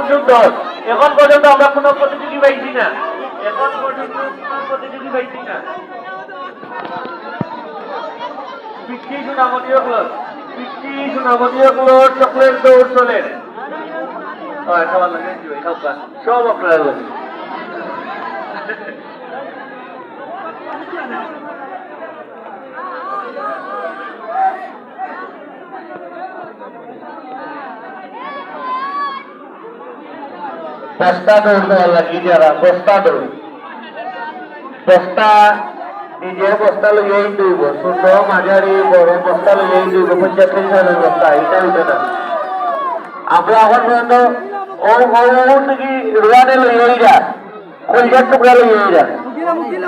যুদ্ধ এখন পর্যন্ত আমরা কোনো প্রতিযোগী পাইছি না, এখন পর্যন্ত কোনো প্রতিযোগী পাইছি না। পিচ্ছি সোনামণিও ক্লোজ, পিচ্ছি সোনামণিও ক্লোজ চকলেট দৌড় চলে খাবার লাগে সব আপনারা লাগে। বস্তা দৌড় দেওয়ার লাগি যারা বস্তা দৌড়, বস্তা নিজের বস্তা লইয়াই দৌড়ব, ছোট মাঝারি বড় বস্তা লইয়াই দৌড়ব, 75 জনের বস্তা এটা হইতে না। আমরা এখন পর্যন্ত ও থেকে রুয়ানে লইয়াই যা, কলজার টুকরা লইয়াই যা,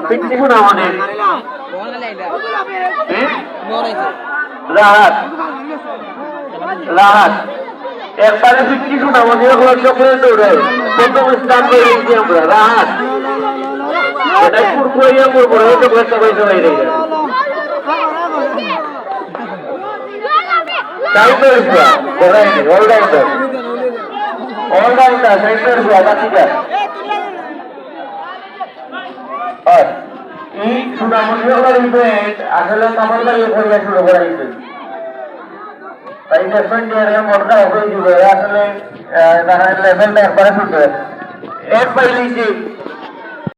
পিচ্ছি শোনা আমাদের রাহাত রাহাত একবারে পিচ্ছি শোনা আমাদের চকলেট দৌড়াই প্রথম স্থান পেয়েছি আমরা রাহাত। এটাই পুরপুরিয়া পুরপুরি চকলেট সবাই সবাই রেখে আসলে কামাল ভাই পরিবার শুরু করাইছে তাই ইনভেস্টমেন্ট মোটটা হয়ে যাবে আসলে লেভেলটা একবারে শুনতে এক পাইলেছি